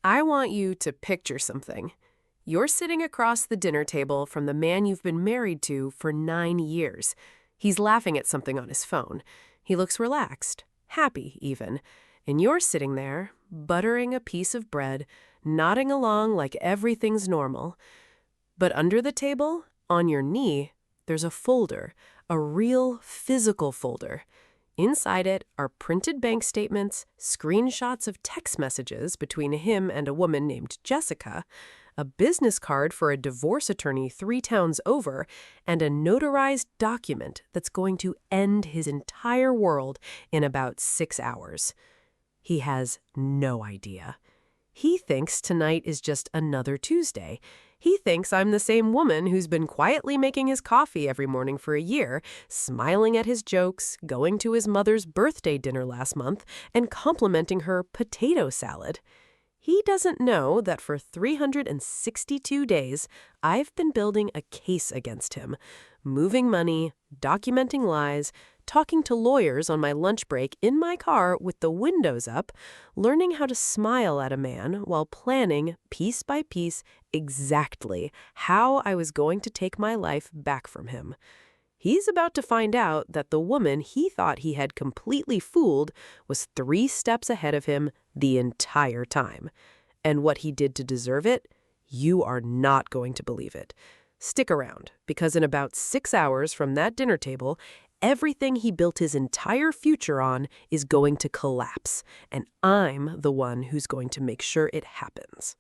I want you to picture something. You're sitting across the dinner table from the man you've been married to for 9 years. He's laughing at something on his phone. He looks relaxed, happy even. And you're sitting there, buttering a piece of bread, nodding along like everything's normal. But under the table, on your knee, there's a folder, a real physical folder. Inside it are printed bank statements, screenshots of text messages between him and a woman named Jessica, a business card for a divorce attorney 3 towns over, and a notarized document that's going to end his entire world in about 6 hours. He has no idea. He thinks tonight is just another Tuesday. He thinks I'm the same woman who's been quietly making his coffee every morning for a year, smiling at his jokes, going to his mother's birthday dinner last month, and complimenting her potato salad. He doesn't know that for 362 days, I've been building a case against him, moving money, documenting lies, talking to lawyers on my lunch break in my car with the windows up, learning how to smile at a man while planning, piece by piece, exactly how I was going to take my life back from him. He's about to find out that the woman he thought he had completely fooled was 3 steps ahead of him the entire time. And what he did to deserve it? You are not going to believe it. Stick around, because in about 6 hours from that dinner table, everything he built his entire future on is going to collapse, and I'm the one who's going to make sure it happens.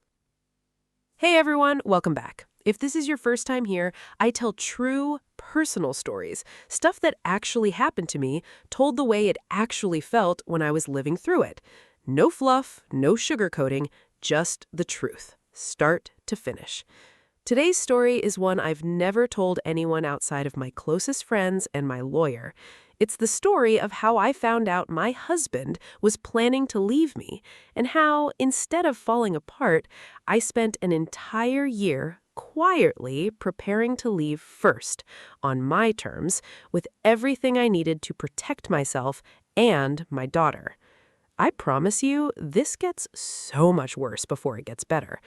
Hey everyone, welcome back. If this is your first time here, I tell true, personal stories, stuff that actually happened to me, told the way it actually felt when I was living through it. No fluff, no sugarcoating, just the truth, start to finish. Today's story is one I've never told anyone outside of my closest friends and my lawyer. It's the story of how I found out my husband was planning to leave me, and how, instead of falling apart, I spent an entire year quietly preparing to leave first, on my terms, with everything I needed to protect myself and my daughter. I promise you, this gets so much worse before it gets better.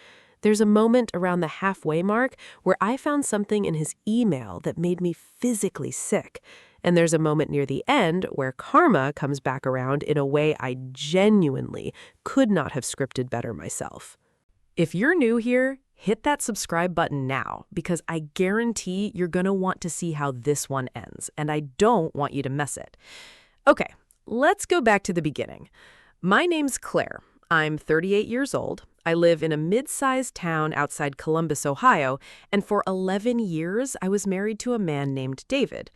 There's a moment around the halfway mark where I found something in his email that made me physically sick. And there's a moment near the end where karma comes back around in a way I genuinely could not have scripted better myself. If you're new here, hit that subscribe button now, because I guarantee you're going to want to see how this one ends, and I don't want you to miss it. Okay, let's go back to the beginning. My name's Claire. I'm 38 years old. I live in a mid-sized town outside Columbus, Ohio, and for 11 years I was married to a man named David.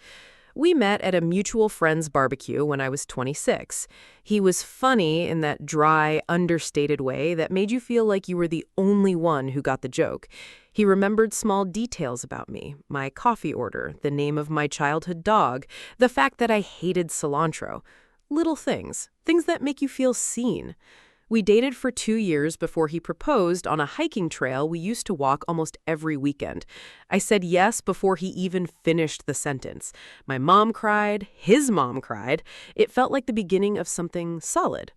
We met at a mutual friend's barbecue when I was 26. He was funny in that dry, understated way that made you feel like you were the only one who got the joke. He remembered small details about me, my coffee order, the name of my childhood dog, the fact that I hated cilantro. Little things that make you feel seen. We dated for 2 years before he proposed on a hiking trail we used to walk almost every weekend. I said yes before he even finished the sentence. My mom cried, his mom cried. It felt like the beginning of something solid.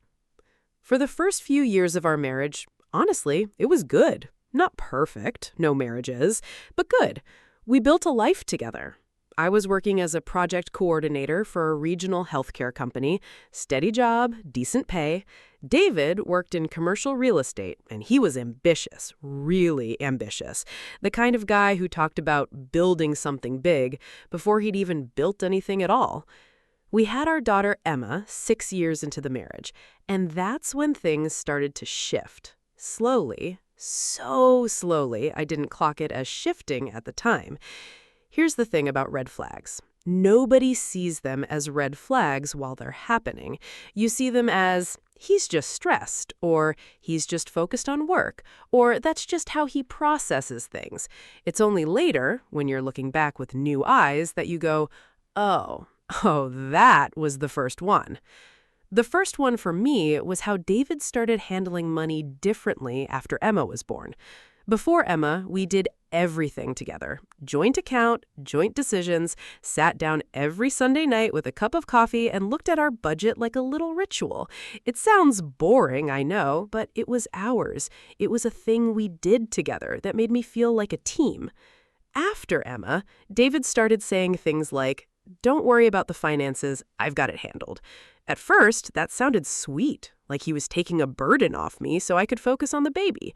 For the first few years of our marriage, honestly, it was good. Not perfect, no marriage is, but good. We built a life together. I was working as a project coordinator for a regional healthcare company. Steady job, decent pay. David worked in commercial real estate, and he was ambitious, really ambitious. The kind of guy who talked about building something big before he'd even built anything at all. We had our daughter Emma 6 years into the marriage, and that's when things started to shift. Slowly, so slowly, I didn't clock it as shifting at the time. Here's the thing about red flags. Nobody sees them as red flags while they're happening. You see them as, he's just stressed, or he's just focused on work, or that's just how he processes things. It's only later, when you're looking back with new eyes, that you go, oh, that was the first one. The first one for me was how David started handling money differently after Emma was born. Before Emma, we did everything together. Joint account, joint decisions, sat down every Sunday night with a cup of coffee and looked at our budget like a little ritual. It sounds boring, I know, but it was ours. It was a thing we did together that made me feel like a team. After Emma, David started saying things like, "Don't worry about the finances, I've got it handled." At first, that sounded sweet, like he was taking a burden off me so I could focus on the baby.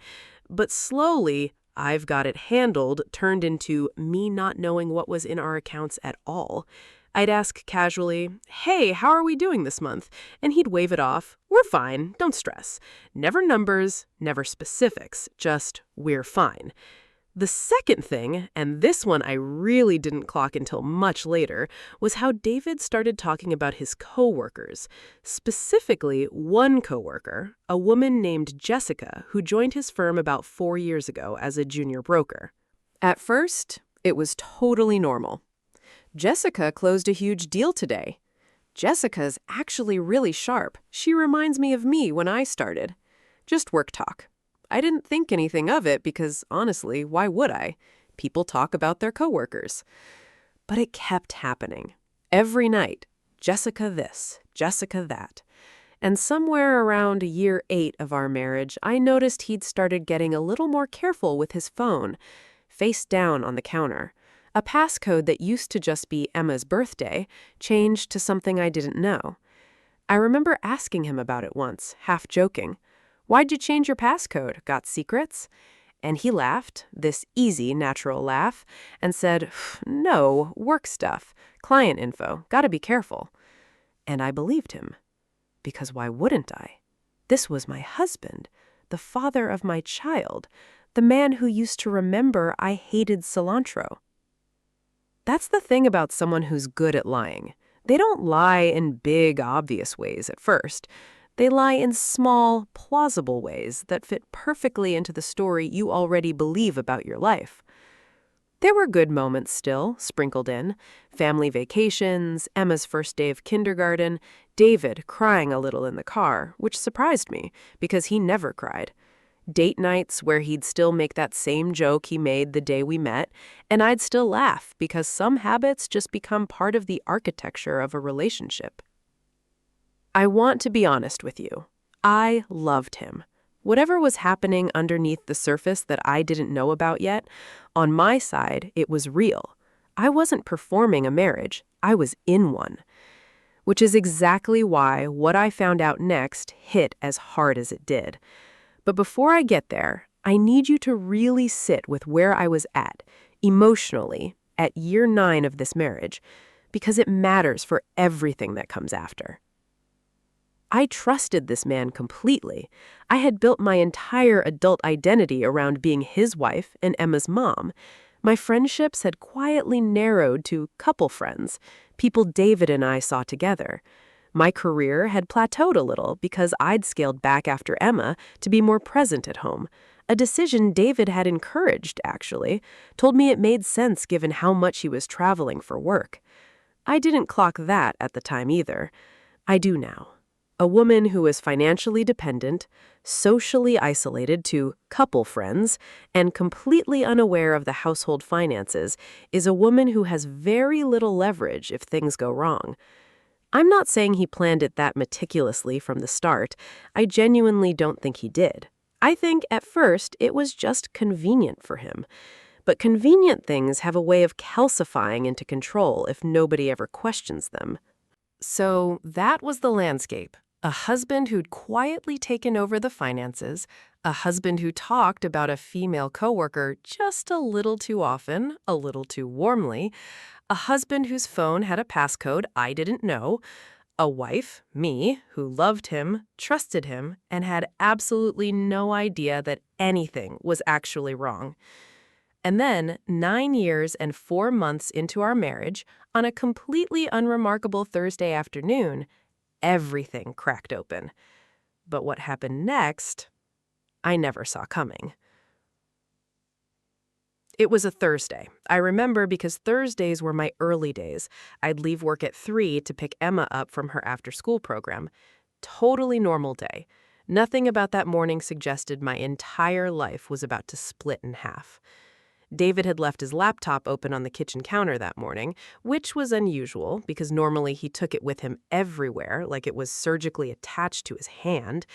But slowly, "I've got it handled" turned into me not knowing what was in our accounts at all. I'd ask casually, "Hey, how are we doing this month?" And he'd wave it off, "We're fine, don't stress." Never numbers, never specifics, just "we're fine." The second thing, and this one I really didn't clock until much later, was how David started talking about his coworkers. Specifically, one coworker, a woman named Jessica, who joined his firm about 4 years ago as a junior broker. At first, it was totally normal. "Jessica closed a huge deal today." "Jessica's actually really sharp. She reminds me of me when I started." Just work talk. I didn't think anything of it because, honestly, why would I? People talk about their coworkers. But it kept happening. Every night, Jessica this, Jessica that. And somewhere around year 8 of our marriage, I noticed he'd started getting a little more careful with his phone, face down on the counter. A passcode that used to just be Emma's birthday changed to something I didn't know. I remember asking him about it once, half joking. "Why'd you change your passcode? Got secrets?" And he laughed, this easy, natural laugh, and said, "No, work stuff, client info, gotta be careful." And I believed him. Because why wouldn't I? This was my husband, the father of my child, the man who used to remember I hated cilantro. That's the thing about someone who's good at lying. They don't lie in big, obvious ways at first. They lie in small, plausible ways that fit perfectly into the story you already believe about your life. There were good moments still, sprinkled in. Family vacations, Emma's first day of kindergarten, David crying a little in the car, which surprised me because he never cried. Date nights where he'd still make that same joke he made the day we met, and I'd still laugh because some habits just become part of the architecture of a relationship. I want to be honest with you. I loved him. Whatever was happening underneath the surface that I didn't know about yet, on my side, it was real. I wasn't performing a marriage. I was in one. Which is exactly why what I found out next hit as hard as it did. But before I get there, I need you to really sit with where I was at, emotionally, at year 9 of this marriage, because it matters for everything that comes after. I trusted this man completely. I had built my entire adult identity around being his wife and Emma's mom. My friendships had quietly narrowed to couple friends, people David and I saw together. My career had plateaued a little because I'd scaled back after Emma to be more present at home. A decision David had encouraged, actually, told me it made sense given how much he was traveling for work. I didn't clock that at the time either. I do now. A woman who is financially dependent, socially isolated to couple friends, and completely unaware of the household finances is a woman who has very little leverage if things go wrong. I'm not saying he planned it that meticulously from the start. I genuinely don't think he did. I think at first it was just convenient for him. But convenient things have a way of calcifying into control if nobody ever questions them. So that was the landscape. A husband who'd quietly taken over the finances, a husband who talked about a female coworker just a little too often, a little too warmly, a husband whose phone had a passcode I didn't know, a wife, me, who loved him, trusted him, and had absolutely no idea that anything was actually wrong. And then, 9 years and 4 months into our marriage, on a completely unremarkable Thursday afternoon, everything cracked open. But what happened next, I never saw coming. It was a Thursday. I remember because Thursdays were my early days. I'd leave work at 3 to pick Emma up from her after-school program. Totally normal day. Nothing about that morning suggested my entire life was about to split in half. David had left his laptop open on the kitchen counter that morning, which was unusual because normally he took it with him everywhere, like it was surgically attached to his hand.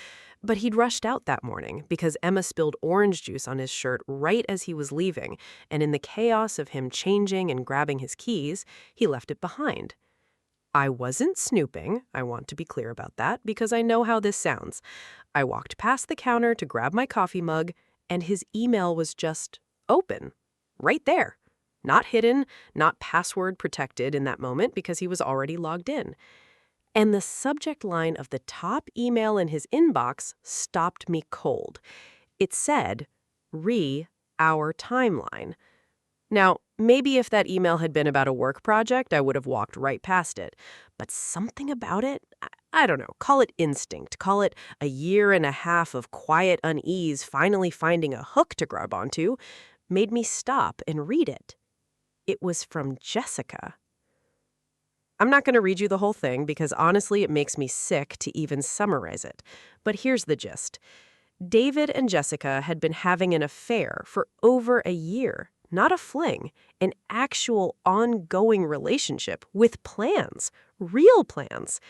But he'd rushed out that morning because Emma spilled orange juice on his shirt right as he was leaving, and in the chaos of him changing and grabbing his keys, he left it behind. I wasn't snooping, I want to be clear about that, because I know how this sounds. I walked past the counter to grab my coffee mug, and his email was just open. Right there. Not hidden, not password protected in that moment because he was already logged in. And the subject line of the top email in his inbox stopped me cold. It said, our timeline. Now, maybe if that email had been about a work project, I would have walked right past it. But something about it, I don't know, call it instinct, call it a year and a half of quiet unease finally finding a hook to grab onto, made me stop and read it. It was from Jessica. I'm not going to read you the whole thing because honestly it makes me sick to even summarize it. But here's the gist. David and Jessica had been having an affair for over a year. Not a fling, an actual ongoing relationship with plans, real plans.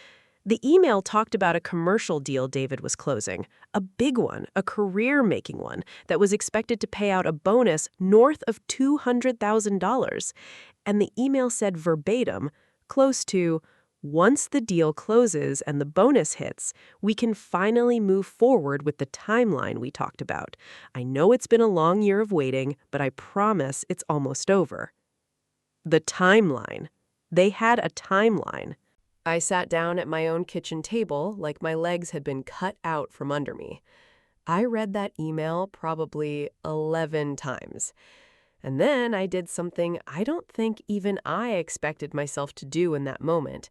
The email talked about a commercial deal David was closing, a big one, a career-making one that was expected to pay out a bonus north of $200,000. And the email said verbatim, close to, once the deal closes and the bonus hits, we can finally move forward with the timeline we talked about. I know it's been a long year of waiting, but I promise it's almost over. The timeline. They had a timeline. I sat down at my own kitchen table like my legs had been cut out from under me. I read that email probably 11 times. And then I did something I don't think even I expected myself to do in that moment.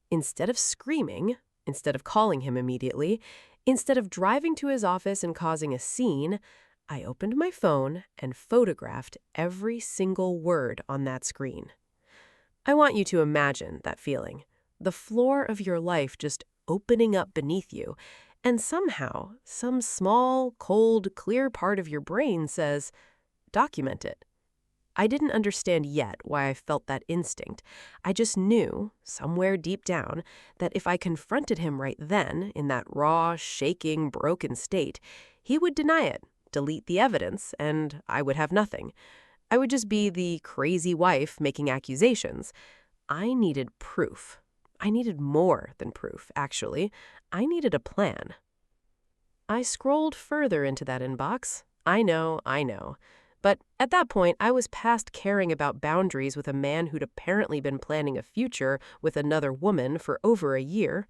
Instead of screaming, instead of calling him immediately, instead of driving to his office and causing a scene, I opened my phone and photographed every single word on that screen. I want you to imagine that feeling. The floor of your life just opening up beneath you, and somehow, some small, cold, clear part of your brain says, document it. I didn't understand yet why I felt that instinct. I just knew, somewhere deep down, that if I confronted him right then, in that raw, shaking, broken state, he would deny it, delete the evidence, and I would have nothing. I would just be the crazy wife making accusations. I needed proof. I needed more than proof, actually. I needed a plan. I scrolled further into that inbox. I know. But at that point, I was past caring about boundaries with a man who'd apparently been planning a future with another woman for over a year.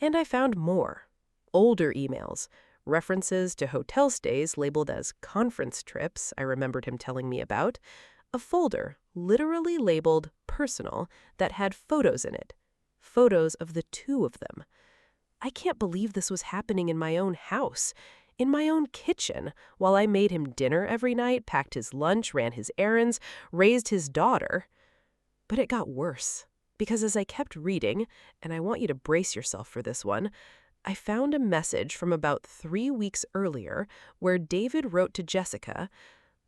And I found more. Older emails, references to hotel stays labeled as conference trips I remembered him telling me about, a folder literally labeled personal that had photos in it. Photos of the two of them. I can't believe this was happening in my own house, in my own kitchen, while I made him dinner every night, packed his lunch, ran his errands, raised his daughter. But it got worse, because as I kept reading, and I want you to brace yourself for this one, I found a message from about 3 weeks earlier where David wrote to Jessica,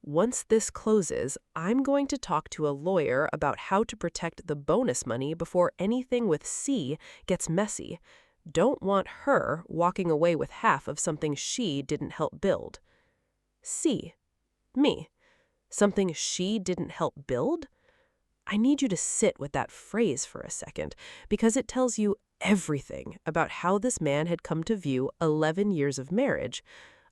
"Once this closes, I'm going to talk to a lawyer about how to protect the bonus money before anything with C gets messy. Don't want her walking away with half of something she didn't help build." C. Me. Something she didn't help build? I need you to sit with that phrase for a second, because it tells you everything about how this man had come to view 11 years of marriage.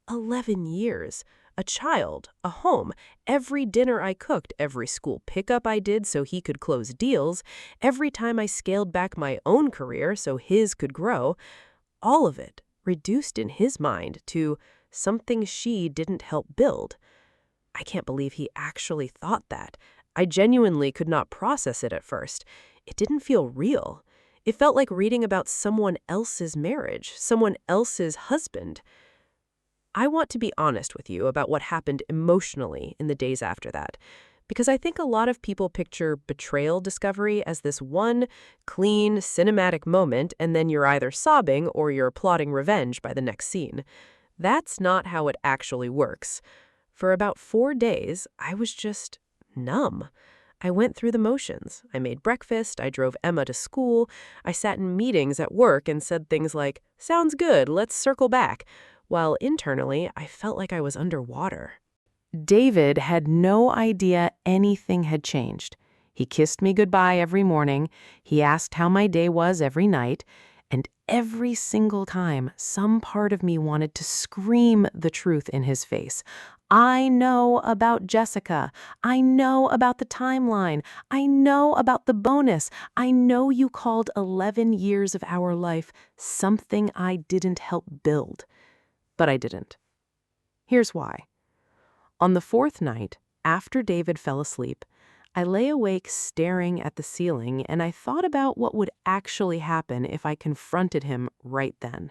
11 years. A child, a home, every dinner I cooked, every school pickup I did so he could close deals, every time I scaled back my own career so his could grow, all of it reduced in his mind to something she didn't help build. I can't believe he actually thought that. I genuinely could not process it at first. It didn't feel real. It felt like reading about someone else's marriage, someone else's husband. I want to be honest with you about what happened emotionally in the days after that, because I think a lot of people picture betrayal discovery as this one clean, cinematic moment, and then you're either sobbing or you're plotting revenge by the next scene. That's not how it actually works. For about 4 days, I was just numb. I went through the motions. I made breakfast, I drove Emma to school, I sat in meetings at work and said things like, "Sounds good, let's circle back," while internally I felt like I was underwater. David had no idea anything had changed. He kissed me goodbye every morning, he asked how my day was every night, and every single time, some part of me wanted to scream the truth in his face. I know about Jessica. I know about the timeline. I know about the bonus. I know you called 11 years of our life something I didn't help build. But I didn't. Here's why. On the fourth night, after David fell asleep, I lay awake staring at the ceiling and I thought about what would actually happen if I confronted him right then.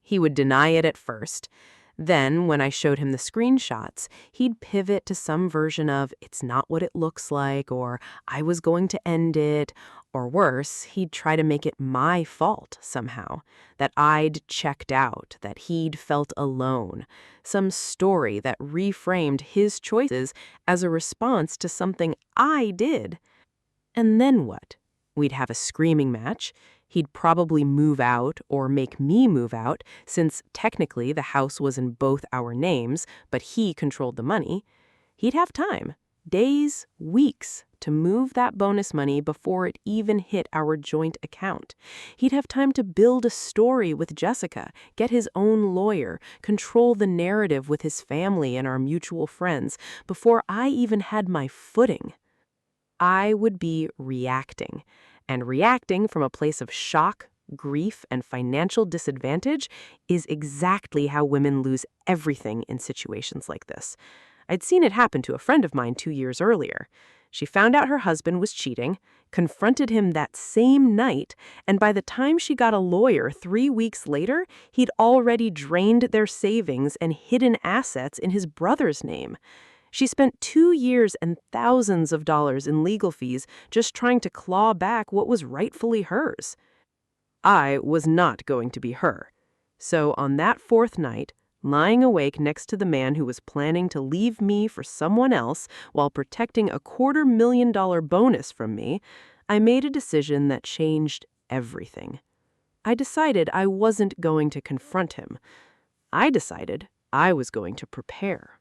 He would deny it at first. Then, when I showed him the screenshots, he'd pivot to some version of, "It's not what it looks like," or "I was going to end it," or worse, he'd try to make it my fault somehow, that I'd checked out, that he'd felt alone, some story that reframed his choices as a response to something I did. And then what? We'd have a screaming match. He'd probably move out or make me move out, since technically the house was in both our names, but he controlled the money. He'd have time, days, weeks, to move that bonus money before it even hit our joint account. He'd have time to build a story with Jessica, get his own lawyer, control the narrative with his family and our mutual friends, before I even had my footing. I would be reacting. And reacting from a place of shock, grief, and financial disadvantage is exactly how women lose everything in situations like this. I'd seen it happen to a friend of mine 2 years earlier. She found out her husband was cheating, confronted him that same night, and by the time she got a lawyer 3 weeks later, he'd already drained their savings and hidden assets in his brother's name. She spent 2 years and thousands of dollars in legal fees just trying to claw back what was rightfully hers. I was not going to be her. So on that fourth night, lying awake next to the man who was planning to leave me for someone else while protecting a $250,000 bonus from me, I made a decision that changed everything. I decided I wasn't going to confront him. I decided I was going to prepare.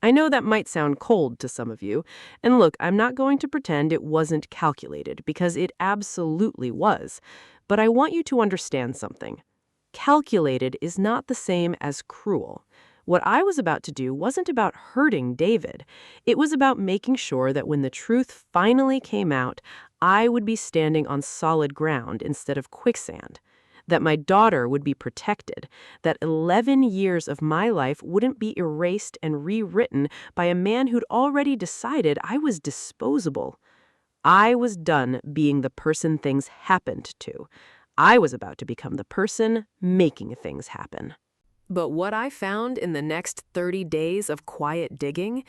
I know that might sound cold to some of you, and look, I'm not going to pretend it wasn't calculated, because it absolutely was. But I want you to understand something. Calculated is not the same as cruel. What I was about to do wasn't about hurting David. It was about making sure that when the truth finally came out, I would be standing on solid ground instead of quicksand. That my daughter would be protected, that 11 years of my life wouldn't be erased and rewritten by a man who'd already decided I was disposable. I was done being the person things happened to. I was about to become the person making things happen. But what I found in the next 30 days of quiet digging,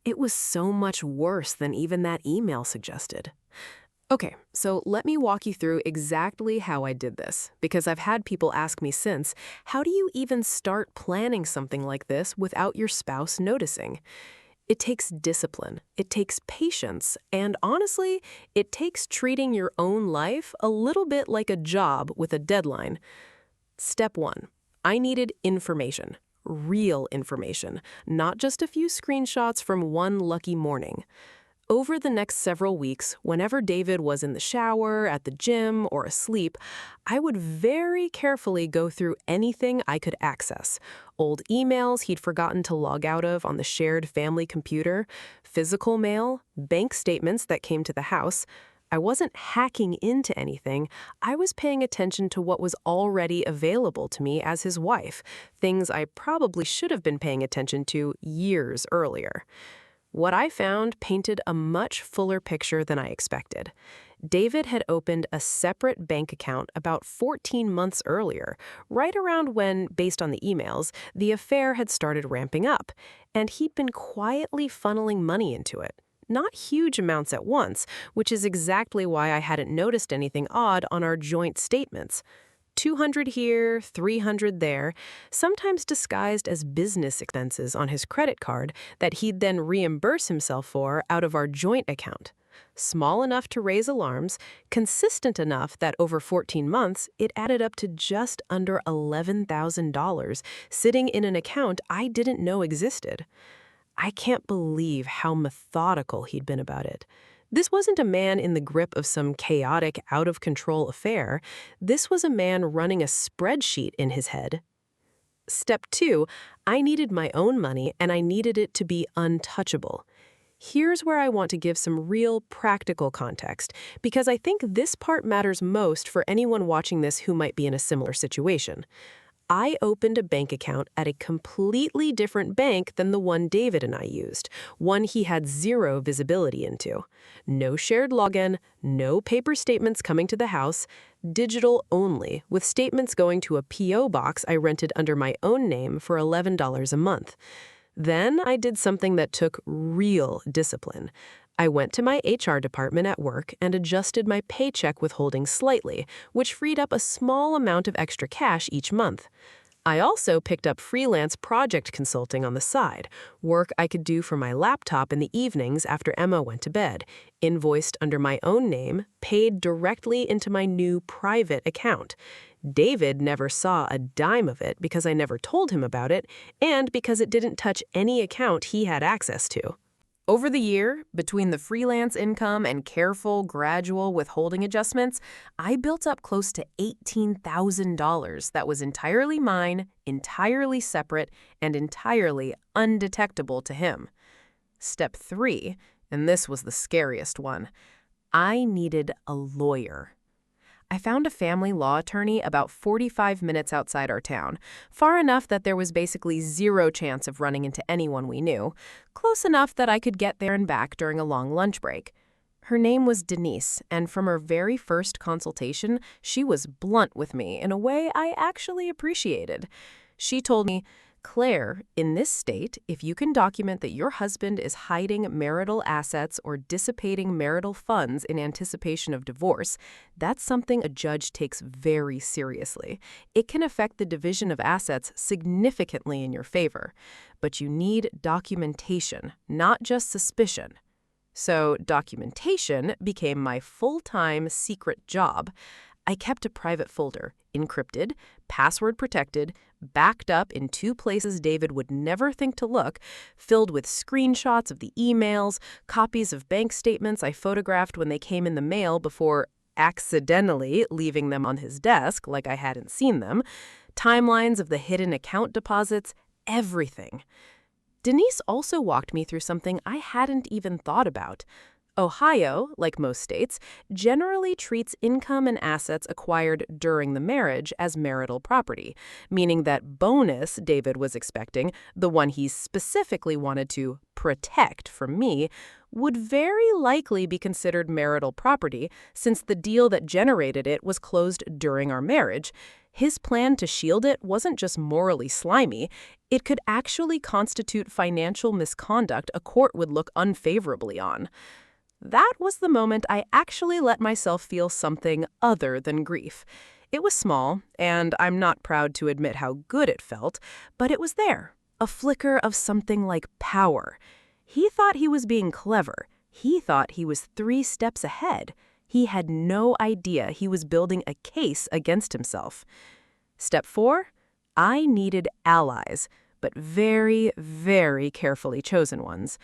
it was so much worse than even that email suggested. Okay, so let me walk you through exactly how I did this, because I've had people ask me since, how do you even start planning something like this without your spouse noticing? It takes discipline, it takes patience, and honestly, it takes treating your own life a little bit like a job with a deadline. Step 1. I needed information, real information, not just a few screenshots from one lucky morning. Over the next several weeks, whenever David was in the shower, at the gym, or asleep, I would very carefully go through anything I could access. Old emails he'd forgotten to log out of on the shared family computer, physical mail, bank statements that came to the house. I wasn't hacking into anything. I was paying attention to what was already available to me as his wife, things I probably should have been paying attention to years earlier. What I found painted a much fuller picture than I expected. David had opened a separate bank account about 14 months earlier, right around when, based on the emails, the affair had started ramping up, and he'd been quietly funneling money into it. Not huge amounts at once, which is exactly why I hadn't noticed anything odd on our joint statements. 200 here, 300 there, sometimes disguised as business expenses on his credit card that he'd then reimburse himself for out of our joint account. Small enough to raise alarms, consistent enough that over 14 months, it added up to just under $11,000 sitting in an account I didn't know existed. I can't believe how methodical he'd been about it. This wasn't a man in the grip of some chaotic, out-of-control affair. This was a man running a spreadsheet in his head. Step 2, I needed my own money and I needed it to be untouchable. Here's where I want to give some real practical context, because I think this part matters most for anyone watching this who might be in a similar situation. I opened a bank account at a completely different bank than the one David and I used, one he had zero visibility into. No shared login, no paper statements coming to the house, digital only, with statements going to a P.O. box I rented under my own name for $11 a month. Then I did something that took real discipline. I went to my HR department at work and adjusted my paycheck withholding slightly, which freed up a small amount of extra cash each month. I also picked up freelance project consulting on the side, work I could do for my laptop in the evenings after Emma went to bed, invoiced under my own name, paid directly into my new private account. David never saw a dime of it because I never told him about it, and because it didn't touch any account he had access to. Over the year, between the freelance income and careful, gradual withholding adjustments, I built up close to $18,000 that was entirely mine, entirely separate, and entirely undetectable to him. Step 3, and this was the scariest one, I needed a lawyer. I found a family law attorney about 45 minutes outside our town, far enough that there was basically zero chance of running into anyone we knew, close enough that I could get there and back during a long lunch break. Her name was Denise, and from her very first consultation, she was blunt with me in a way I actually appreciated. She told me, Claire, in this state, if you can document that your husband is hiding marital assets or dissipating marital funds in anticipation of divorce, that's something a judge takes very seriously. It can affect the division of assets significantly in your favor. But you need documentation, not just suspicion. So documentation became my full-time secret job. I kept a private folder, encrypted, password protected, backed up in 2 places David would never think to look, filled with screenshots of the emails, copies of bank statements I photographed when they came in the mail before accidentally leaving them on his desk like I hadn't seen them, timelines of the hidden account deposits, everything. Denise also walked me through something I hadn't even thought about. Ohio, like most states, generally treats income and assets acquired during the marriage as marital property, meaning that bonus David was expecting, the one he specifically wanted to protect from me, would very likely be considered marital property since the deal that generated it was closed during our marriage. His plan to shield it wasn't just morally slimy, it could actually constitute financial misconduct a court would look unfavorably on. That was the moment I actually let myself feel something other than grief. It was small, and I'm not proud to admit how good it felt, but it was there, a flicker of something like power. He thought he was being clever. He thought he was 3 steps ahead. He had no idea he was building a case against himself. Step 4, I needed allies, but very, very carefully chosen ones.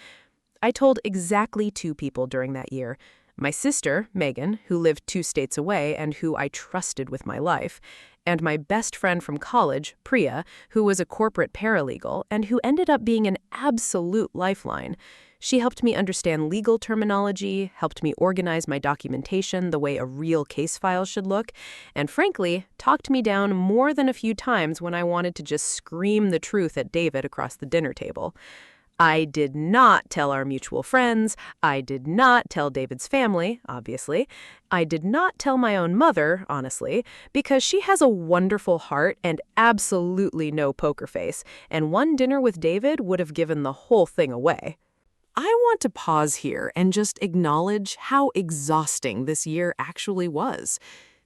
I told exactly 2 people during that year. My sister, Megan, who lived 2 states away and who I trusted with my life, and my best friend from college, Priya, who was a corporate paralegal and who ended up being an absolute lifeline. She helped me understand legal terminology, helped me organize my documentation the way a real case file should look, and frankly, talked me down more than a few times when I wanted to just scream the truth at David across the dinner table. I did not tell our mutual friends. I did not tell David's family, obviously. I did not tell my own mother, honestly, because she has a wonderful heart and absolutely no poker face, and one dinner with David would have given the whole thing away. I want to pause here and just acknowledge how exhausting this year actually was.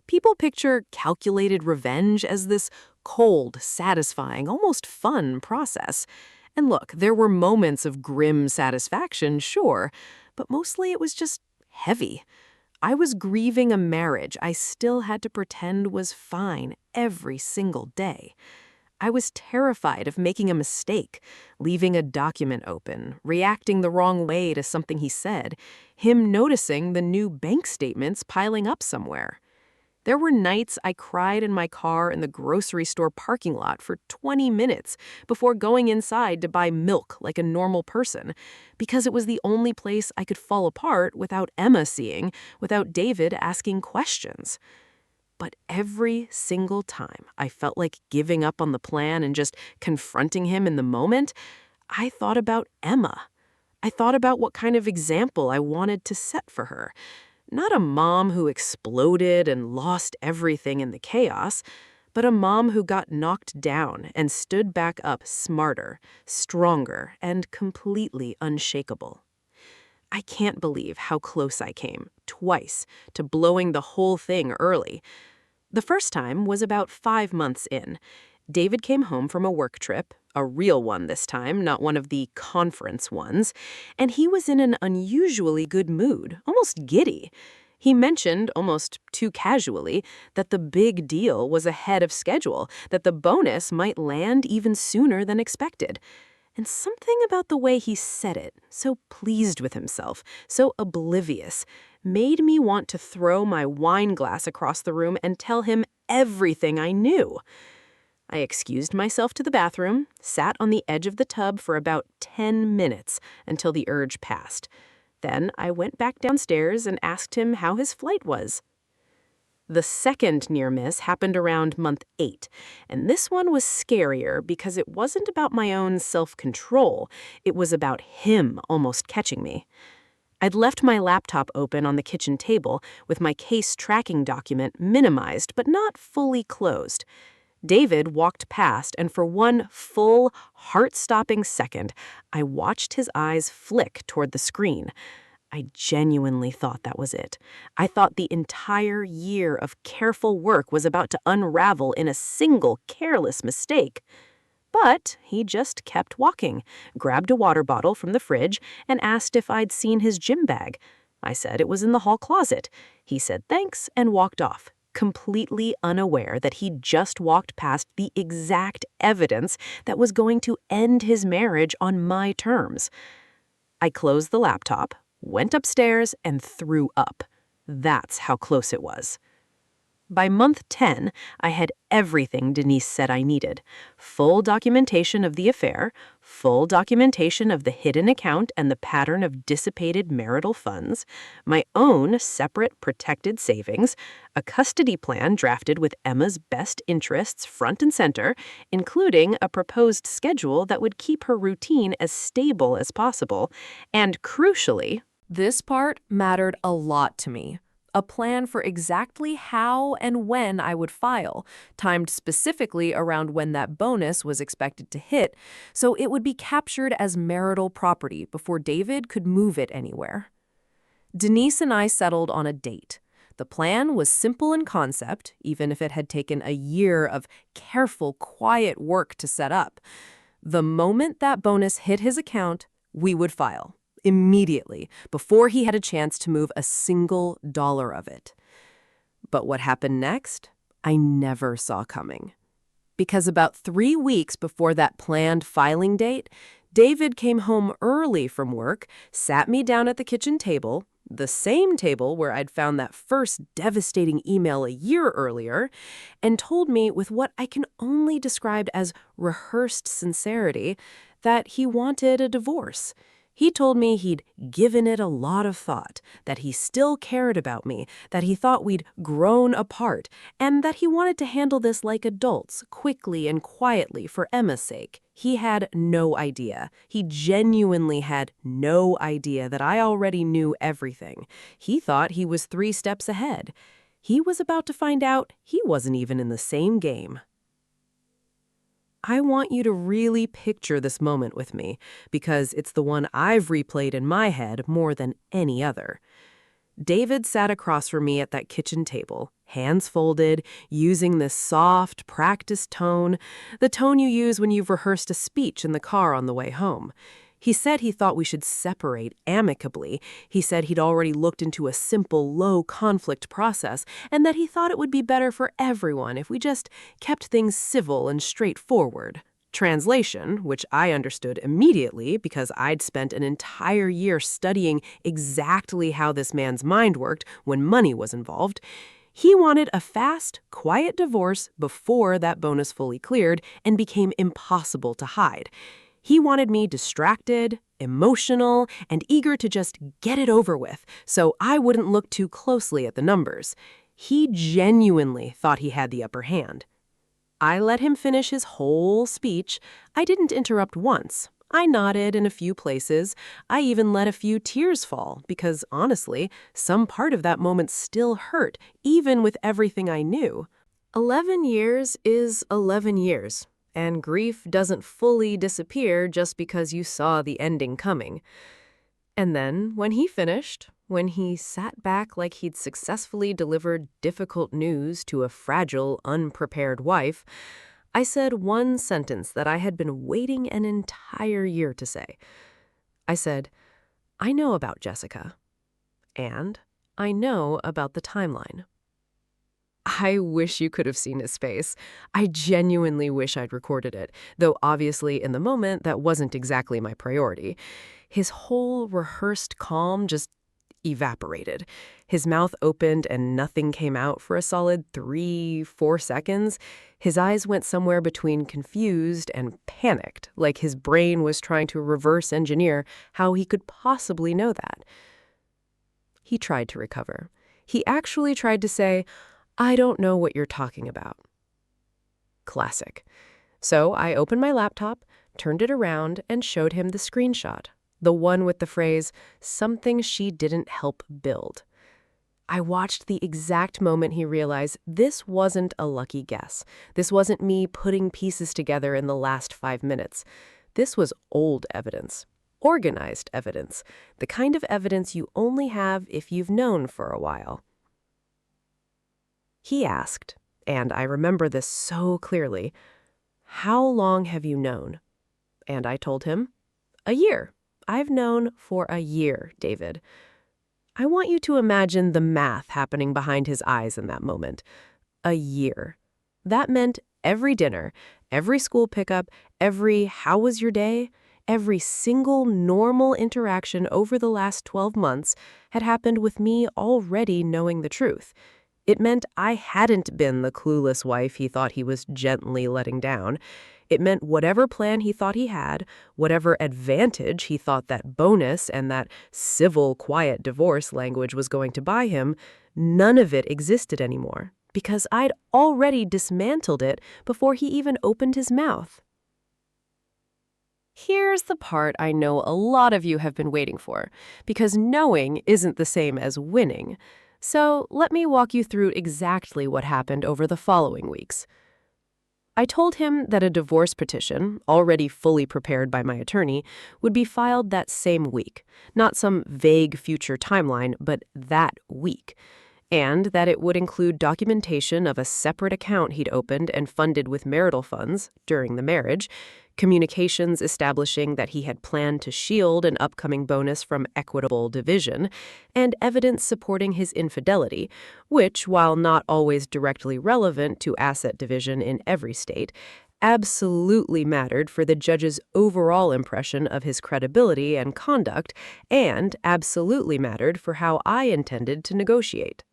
People picture calculated revenge as this cold, satisfying, almost fun process. And look, there were moments of grim satisfaction, sure, but mostly it was just heavy. I was grieving a marriage I still had to pretend was fine every single day. I was terrified of making a mistake, leaving a document open, reacting the wrong way to something he said, him noticing the new bank statements piling up somewhere. There were nights I cried in my car in the grocery store parking lot for 20 minutes before going inside to buy milk like a normal person, because it was the only place I could fall apart without Emma seeing, without David asking questions. But every single time I felt like giving up on the plan and just confronting him in the moment, I thought about Emma. I thought about what kind of example I wanted to set for her. Not a mom who exploded and lost everything in the chaos, but a mom who got knocked down and stood back up smarter, stronger, and completely unshakable. I can't believe how close I came, twice, to blowing the whole thing early. The first time was about 5 months in. David came home from a work trip, a real one this time, not one of the conference ones, and he was in an unusually good mood, almost giddy. He mentioned, almost too casually, that the big deal was ahead of schedule, that the bonus might land even sooner than expected. And something about the way he said it, so pleased with himself, so oblivious, made me want to throw my wine glass across the room and tell him everything I knew. I excused myself to the bathroom, sat on the edge of the tub for about 10 minutes until the urge passed. Then I went back downstairs and asked him how his flight was. The second near miss happened around month 8, and this one was scarier because it wasn't about my own self-control. It was about him almost catching me. I'd left my laptop open on the kitchen table with my case tracking document minimized but not fully closed. David walked past, and for one full, heart-stopping second, I watched his eyes flick toward the screen. I genuinely thought that was it. I thought the entire year of careful work was about to unravel in a single careless mistake. But he just kept walking, grabbed a water bottle from the fridge, and asked if I'd seen his gym bag. I said it was in the hall closet. He said thanks and walked off, completely unaware that he'd just walked past the exact evidence that was going to end his marriage on my terms. I closed the laptop, went upstairs, and threw up. That's how close it was. By month 10, I had everything Denise said I needed. Full documentation of the affair, full documentation of the hidden account and the pattern of dissipated marital funds, my own separate protected savings, a custody plan drafted with Emma's best interests front and center, including a proposed schedule that would keep her routine as stable as possible, and crucially, this part mattered a lot to me. A plan for exactly how and when I would file, timed specifically around when that bonus was expected to hit, so it would be captured as marital property before David could move it anywhere. Denise and I settled on a date. The plan was simple in concept, even if it had taken a year of careful, quiet work to set up. The moment that bonus hit his account, we would file. Immediately, before he had a chance to move a single dollar of it. But what happened next, I never saw coming. Because about 3 weeks before that planned filing date, David came home early from work, sat me down at the kitchen table, the same table where I'd found that first devastating email a year earlier, and told me with what I can only describe as rehearsed sincerity that he wanted a divorce. He told me he'd given it a lot of thought, that he still cared about me, that he thought we'd grown apart, and that he wanted to handle this like adults, quickly and quietly for Emma's sake. He had no idea. He genuinely had no idea that I already knew everything. He thought he was 3 steps ahead. He was about to find out he wasn't even in the same game. I want you to really picture this moment with me, because it's the one I've replayed in my head more than any other. David sat across from me at that kitchen table, hands folded, using this soft, practiced tone, the tone you use when you've rehearsed a speech in the car on the way home. He said he thought we should separate amicably. He said he'd already looked into a simple, low-conflict process, and that he thought it would be better for everyone if we just kept things civil and straightforward. Translation, which I understood immediately because I'd spent an entire year studying exactly how this man's mind worked when money was involved. He wanted a fast, quiet divorce before that bonus fully cleared and became impossible to hide. He wanted me distracted, emotional, and eager to just get it over with, so I wouldn't look too closely at the numbers. He genuinely thought he had the upper hand. I let him finish his whole speech. I didn't interrupt once. I nodded in a few places. I even let a few tears fall because, honestly, some part of that moment still hurt, even with everything I knew. 11 years is 11 years, and grief doesn't fully disappear just because you saw the ending coming. And then, when he finished, when he sat back like he'd successfully delivered difficult news to a fragile, unprepared wife, I said one sentence that I had been waiting an entire year to say. I said, "I know about Jessica, and I know about the timeline." I wish you could have seen his face. I genuinely wish I'd recorded it, though obviously in the moment that wasn't exactly my priority. His whole rehearsed calm just evaporated. His mouth opened and nothing came out for a solid 3-4 seconds. His eyes went somewhere between confused and panicked, like his brain was trying to reverse engineer how he could possibly know that. He tried to recover. He actually tried to say, "I don't know what you're talking about." Classic. So I opened my laptop, turned it around, and showed him the screenshot, the one with the phrase, "something she didn't help build." I watched the exact moment he realized this wasn't a lucky guess. This wasn't me putting pieces together in the last 5 minutes. This was old evidence, organized evidence, the kind of evidence you only have if you've known for a while. He asked, and I remember this so clearly, "How long have you known?" And I told him, "A year. I've known for a year, David." I want you to imagine the math happening behind his eyes in that moment. A year. That meant every dinner, every school pickup, every "how was your day?" Every single normal interaction over the last 12 months had happened with me already knowing the truth. It meant I hadn't been the clueless wife he thought he was gently letting down. It meant whatever plan he thought he had, whatever advantage he thought that bonus and that civil, quiet divorce language was going to buy him, none of it existed anymore, because I'd already dismantled it before he even opened his mouth. Here's the part I know a lot of you have been waiting for, because knowing isn't the same as winning. So let me walk you through exactly what happened over the following weeks. I told him that a divorce petition, already fully prepared by my attorney, would be filed that same week, not some vague future timeline, but that week, and that it would include documentation of a separate account he'd opened and funded with marital funds during the marriage, communications establishing that he had planned to shield an upcoming bonus from equitable division, and evidence supporting his infidelity, which, while not always directly relevant to asset division in every state, absolutely mattered for the judge's overall impression of his credibility and conduct, and absolutely mattered for how I intended to negotiate.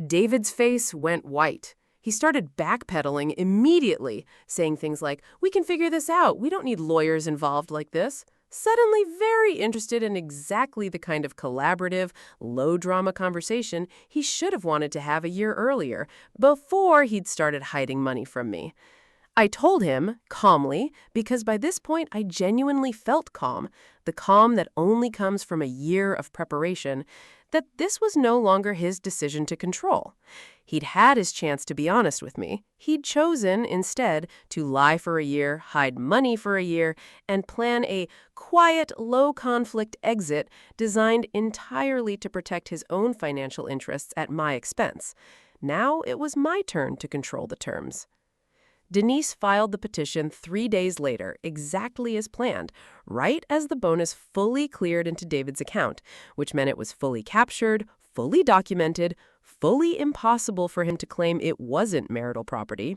David's face went white. He started backpedaling immediately, saying things like, "We can figure this out. We don't need lawyers involved like this." Suddenly very interested in exactly the kind of collaborative, low-drama conversation he should have wanted to have a year earlier, before he'd started hiding money from me. I told him, calmly, because by this point I genuinely felt calm, the calm that only comes from a year of preparation, that this was no longer his decision to control. He'd had his chance to be honest with me. He'd chosen, instead, to lie for a year, hide money for a year, and plan a quiet, low-conflict exit designed entirely to protect his own financial interests at my expense. Now it was my turn to control the terms. Denise filed the petition 3 days later, exactly as planned, right as the bonus fully cleared into David's account, which meant it was fully captured, fully documented, fully impossible for him to claim it wasn't marital property.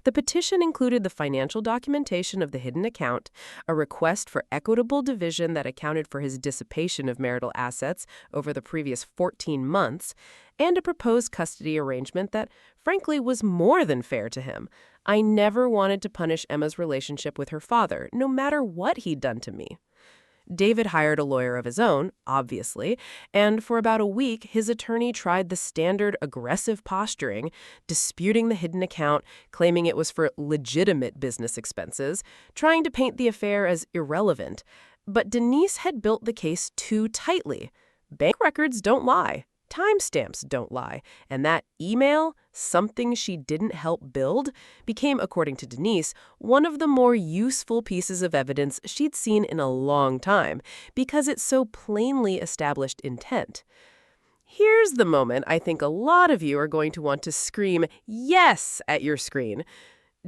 The petition included the financial documentation of the hidden account, a request for equitable division that accounted for his dissipation of marital assets over the previous 14 months, and a proposed custody arrangement that, frankly, was more than fair to him. I never wanted to punish Emma's relationship with her father, no matter what he'd done to me. David hired a lawyer of his own, obviously, and for about a week, his attorney tried the standard aggressive posturing, disputing the hidden account, claiming it was for legitimate business expenses, trying to paint the affair as irrelevant. But Denise had built the case too tightly. Bank records don't lie. Timestamps don't lie, and that email, something she didn't help build, became, according to Denise, one of the more useful pieces of evidence she'd seen in a long time, because it so plainly established intent. Here's the moment I think a lot of you are going to want to scream "yes" at your screen.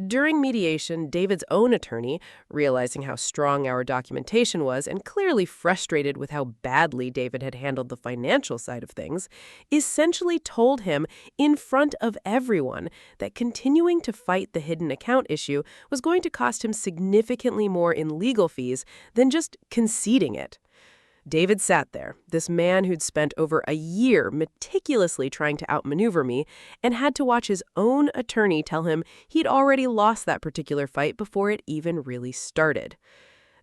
During mediation, David's own attorney, realizing how strong our documentation was and clearly frustrated with how badly David had handled the financial side of things, essentially told him in front of everyone that continuing to fight the hidden account issue was going to cost him significantly more in legal fees than just conceding it. David sat there, this man who'd spent over a year meticulously trying to outmaneuver me, and had to watch his own attorney tell him he'd already lost that particular fight before it even really started.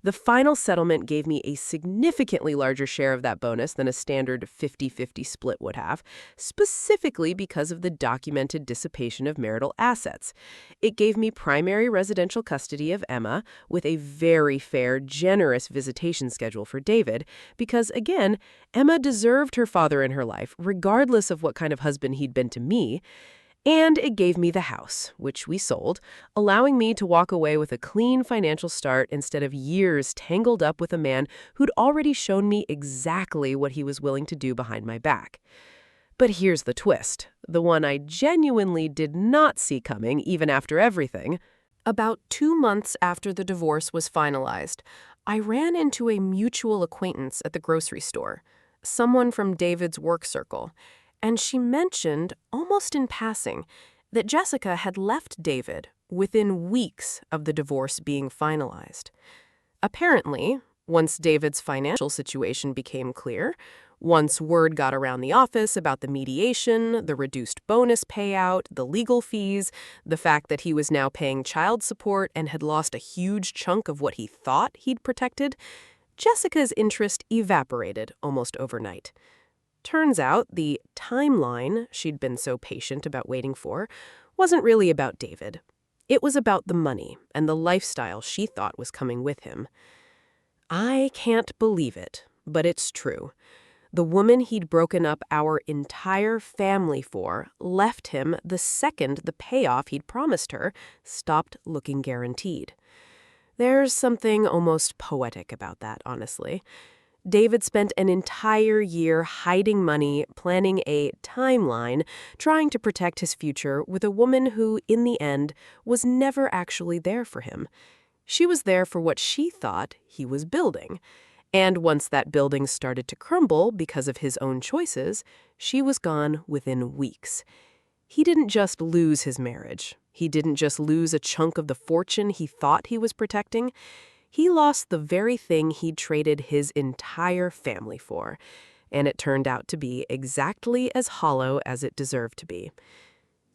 The final settlement gave me a significantly larger share of that bonus than a standard 50-50 split would have, specifically because of the documented dissipation of marital assets. It gave me primary residential custody of Emma, with a very fair, generous visitation schedule for David, because, again, Emma deserved her father in her life, regardless of what kind of husband he'd been to me. And it gave me the house, which we sold, allowing me to walk away with a clean financial start instead of years tangled up with a man who'd already shown me exactly what he was willing to do behind my back. But here's the twist, the one I genuinely did not see coming even after everything. About 2 months after the divorce was finalized, I ran into a mutual acquaintance at the grocery store, someone from David's work circle. And she mentioned, almost in passing, that Jessica had left David within weeks of the divorce being finalized. Apparently, once David's financial situation became clear, once word got around the office about the mediation, the reduced bonus payout, the legal fees, the fact that he was now paying child support and had lost a huge chunk of what he thought he'd protected, Jessica's interest evaporated almost overnight. Turns out the timeline she'd been so patient about waiting for wasn't really about David. It was about the money and the lifestyle she thought was coming with him. I can't believe it, but it's true. The woman he'd broken up our entire family for left him the second the payoff he'd promised her stopped looking guaranteed. There's something almost poetic about that, honestly. David spent an entire year hiding money, planning a timeline, trying to protect his future with a woman who, in the end, was never actually there for him. She was there for what she thought he was building. And once that building started to crumble because of his own choices, she was gone within weeks. He didn't just lose his marriage. He didn't just lose a chunk of the fortune he thought he was protecting. He lost the very thing he'd traded his entire family for, and it turned out to be exactly as hollow as it deserved to be.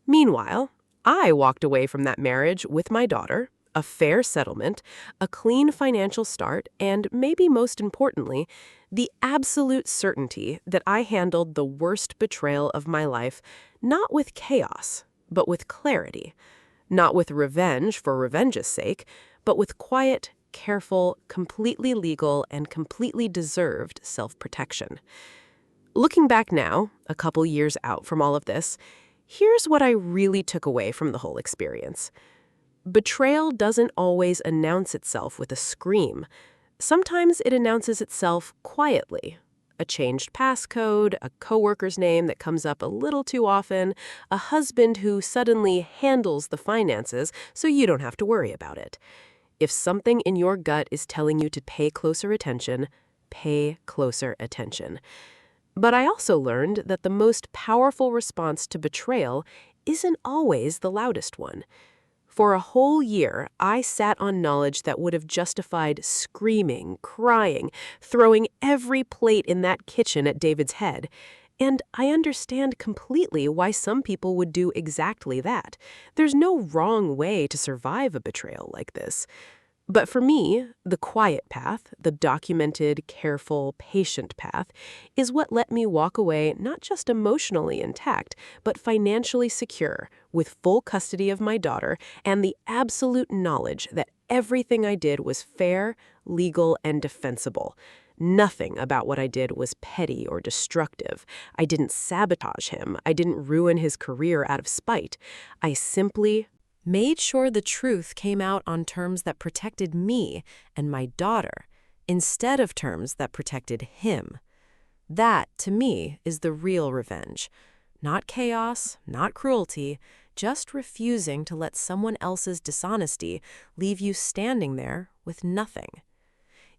Meanwhile, I walked away from that marriage with my daughter, a fair settlement, a clean financial start, and maybe most importantly, the absolute certainty that I handled the worst betrayal of my life not with chaos, but with clarity. Not with revenge for revenge's sake, but with quiet, careful, completely legal, and completely deserved self-protection. Looking back now, a couple years out from all of this, here's what I really took away from the whole experience. Betrayal doesn't always announce itself with a scream. Sometimes it announces itself quietly. A changed passcode, a coworker's name that comes up a little too often, a husband who suddenly handles the finances so you don't have to worry about it. If something in your gut is telling you to pay closer attention, pay closer attention. But I also learned that the most powerful response to betrayal isn't always the loudest one. For a whole year, I sat on knowledge that would have justified screaming, crying, throwing every plate in that kitchen at David's head. And I understand completely why some people would do exactly that. There's no wrong way to survive a betrayal like this. But for me, the quiet path, the documented, careful, patient path, is what let me walk away not just emotionally intact, but financially secure, with full custody of my daughter and the absolute knowledge that everything I did was fair, legal, and defensible. Nothing about what I did was petty or destructive. I didn't sabotage him. I didn't ruin his career out of spite. I simply made sure the truth came out on terms that protected me and my daughter, instead of terms that protected him. That, to me, is the real revenge. Not chaos, not cruelty, just refusing to let someone else's dishonesty leave you standing there with nothing.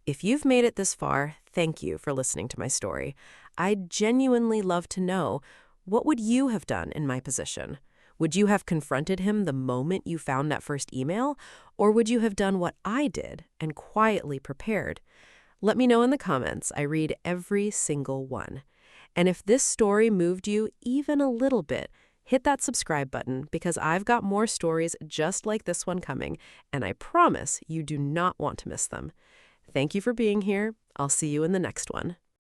If you've made it this far, thank you for listening to my story. I'd genuinely love to know, what would you have done in my position? Would you have confronted him the moment you found that first email? Or would you have done what I did and quietly prepared? Let me know in the comments. I read every single one. And if this story moved you even a little bit, hit that subscribe button because I've got more stories just like this one coming, and I promise you do not want to miss them. Thank you for being here. I'll see you in the next one.